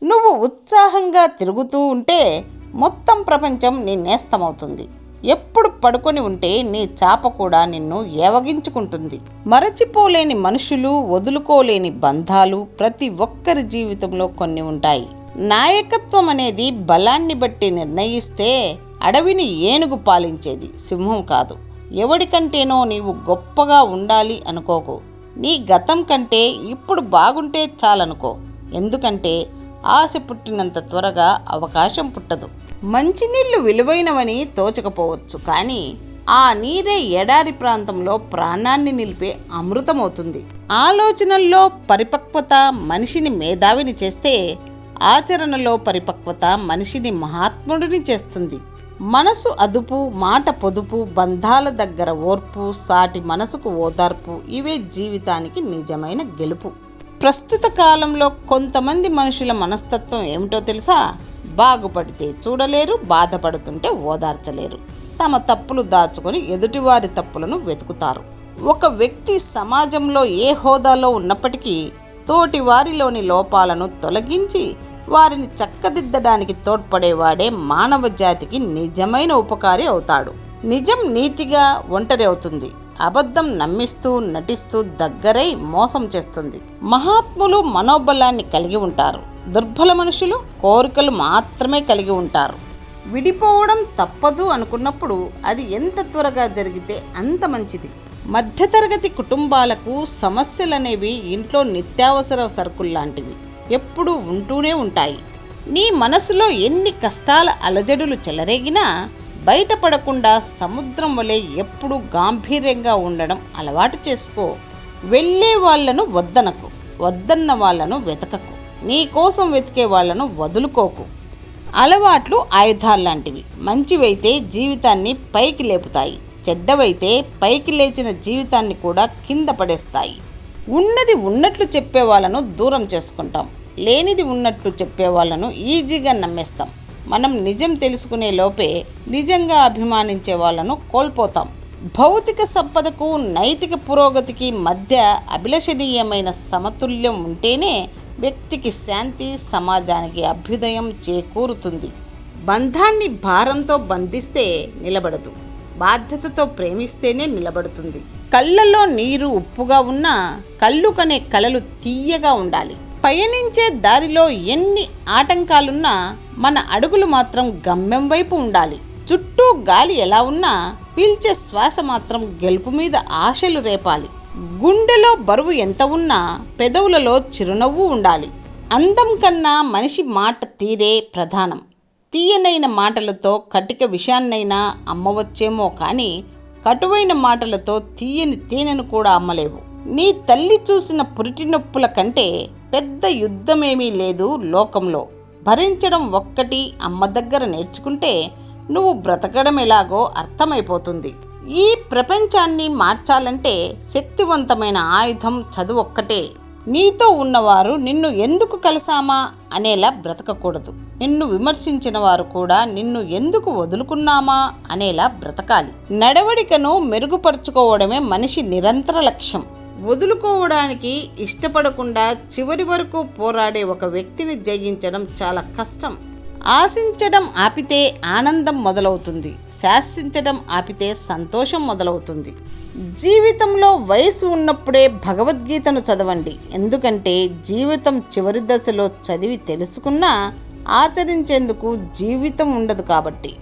నువ్వు ఉత్సాహంగా తిరుగుతూ ఉంటే మొత్తం ప్రపంచం నీ నేస్తమవుతుంది. ఎప్పుడు పడుకొని ఉంటే నీ చాప కూడా నిన్ను ఏవగించుకుంటుంది. మరచిపోలేని మనుషులు, వదులుకోలేని బంధాలు ప్రతి ఒక్కరి జీవితంలో కొన్ని ఉంటాయి. నాయకత్వం అనేది బలాన్ని బట్టి నిర్ణయిస్తే అడవిని ఏనుగు పాలించేది, సింహం కాదు. ఎవడికంటేనో నీవు గొప్పగా ఉండాలి అనుకోకు. నీ గతం కంటే ఇప్పుడు బాగుంటే చాలనుకో. ఎందుకంటే ఆశ పుట్టినంత త్వరగా అవకాశం పుట్టదు. మంచినీళ్లు విలువైనవని తోచకపోవచ్చు, కానీ ఆ నీరే ఎడారి ప్రాంతంలో ప్రాణాన్ని నిలిపే అమృతమవుతుంది. ఆలోచనల్లో పరిపక్వత మనిషిని మేధావిని చేస్తే, ఆచరణలో పరిపక్వత మనిషిని మహాత్ముడిని చేస్తుంది. మనసు అదుపు, మాట పొదుపు, బంధాల దగ్గర ఓర్పు, సాటి మనసుకు ఓదార్పు, ఇవే జీవితానికి నిజమైన గెలుపు. ప్రస్తుత కాలంలో కొంతమంది మనుషుల మనస్తత్వం ఏమిటో తెలుసా? బాగుపడితే చూడలేరు, బాధపడుతుంటే ఓదార్చలేరు. తమ తప్పులు దాచుకొని ఎదుటివారి తప్పులను వెతుకుతారు. ఒక వ్యక్తి సమాజంలో ఏ హోదాలో ఉన్నప్పటికీ తోటి వారిలోని లోపాలను తొలగించి వారిని చక్కదిద్దడానికి తోడ్పడేవాడే మానవ జాతికి నిజమైన ఉపకారి అవుతాడు. నిజం నీతిగా ఒంటరి అవుతుంది. అబద్ధం నమ్మిస్తూ నటిస్తూ దగ్గరై మోసం చేస్తుంది. మహాత్ములు మనోబలాన్ని కలిగి ఉంటారు. దుర్బల మనుషులు కోరికలు మాత్రమే కలిగి ఉంటారు. విడిపోవడం తప్పదు అనుకున్నప్పుడు అది ఎంత త్వరగా జరిగితే అంత మంచిది. మధ్యతరగతి కుటుంబాలకు సమస్యలనేవి ఇంట్లో నిత్యావసర సరుకుల్లాంటివి, ఎప్పుడూ ఉంటూనే ఉంటాయి. నీ మనసులో ఎన్ని కష్టాల అలజడులు చెలరేగినా బయటపడకుండా సముద్రం వలె ఎప్పుడూ గాంభీర్యంగా ఉండడం అలవాటు చేసుకో. వెళ్ళే వాళ్లను వద్దనకు, వద్దన్న వాళ్లను వెతకకు, నీ కోసం వెతికే వాళ్లను వదులుకోకు. అలవాట్లు ఆయుధాల్లాంటివి. మంచివైతే జీవితాన్ని పైకి లేపుతాయి, చెడ్డవైతే పైకి లేచిన జీవితాన్ని కూడా కింద పడేస్తాయి. ఉన్నది ఉన్నట్లు చెప్పే వాళ్ళను దూరం చేసుకుంటాం, లేనిది ఉన్నట్లు చెప్పే వాళ్ళను ఈజీగా నమ్మేస్తాం. మనం నిజం తెలుసుకునే లోపే నిజంగా అభిమానించే వాళ్ళను కోల్పోతాం. భౌతిక సంపదకు నైతిక పురోగతికి మధ్య అభిలషణీయమైన సమతుల్యం ఉంటేనే వ్యక్తికి శాంతి, సమాజానికి అభ్యుదయం చేకూరుతుంది. బంధాన్ని భారంతో బంధిస్తే నిలబడదు, బాధ్యతతో ప్రేమిస్తేనే నిలబడుతుంది. కళ్ళల్లో నీరు ఉప్పుగా ఉన్నా కళ్ళు కనే కలలు తీయగా ఉండాలి. పయనించే దారిలో ఎన్ని ఆటంకాలున్నా మన అడుగులు మాత్రం గమ్యం వైపు ఉండాలి. చుట్టూ గాలి ఎలా ఉన్నా పీల్చే శ్వాస మాత్రం గెలుపు మీద ఆశలు రేపాలి. గుండెలో బరువు ఎంత ఉన్నా పెదవులలో చిరునవ్వు ఉండాలి. అందం కన్నా మనిషి మాట తీరే ప్రధానం. తీయనైన మాటలతో కటిక విషయాన్నైనా అమ్మవచ్చేమో కానీ కటువైన మాటలతో తీయని తేనెను కూడా అమ్మలేవు. నీ తల్లి చూసిన పురిటి నొప్పుల కంటే పెద్ద యుద్ధమేమీ లేదు లోకంలో. భరించడం ఒక్కటి అమ్మ దగ్గర నేర్చుకుంటే నువ్వు బ్రతకడం ఎలాగో అర్థమైపోతుంది. ఈ ప్రపంచాన్ని మార్చాలంటే శక్తివంతమైన ఆయుధం చదువు ఒక్కటే. నీతో ఉన్నవారు నిన్ను ఎందుకు కలిసామా అనేలా బ్రతకకూడదు. నిన్ను విమర్శించిన వారు కూడా నిన్ను ఎందుకు వదులుకున్నామా అనేలా బ్రతకాలి. నడవడికను మెరుగుపరుచుకోవడమే మనిషి నిరంతర లక్ష్యం. వదులుకోవడానికి ఇష్టపడకుండా చివరి వరకు పోరాడే ఒక వ్యక్తిని జయించడం చాలా కష్టం. ఆశించడం ఆపితే ఆనందం మొదలవుతుంది, శాసించడం ఆపితే సంతోషం మొదలవుతుంది. జీవితంలో వయసు ఉన్నప్పుడే భగవద్గీతను చదవండి. ఎందుకంటే జీవితం చివరి దశలో చదివి తెలుసుకున్నా ఆచరించేందుకు జీవితం ఉండదు కాబట్టి.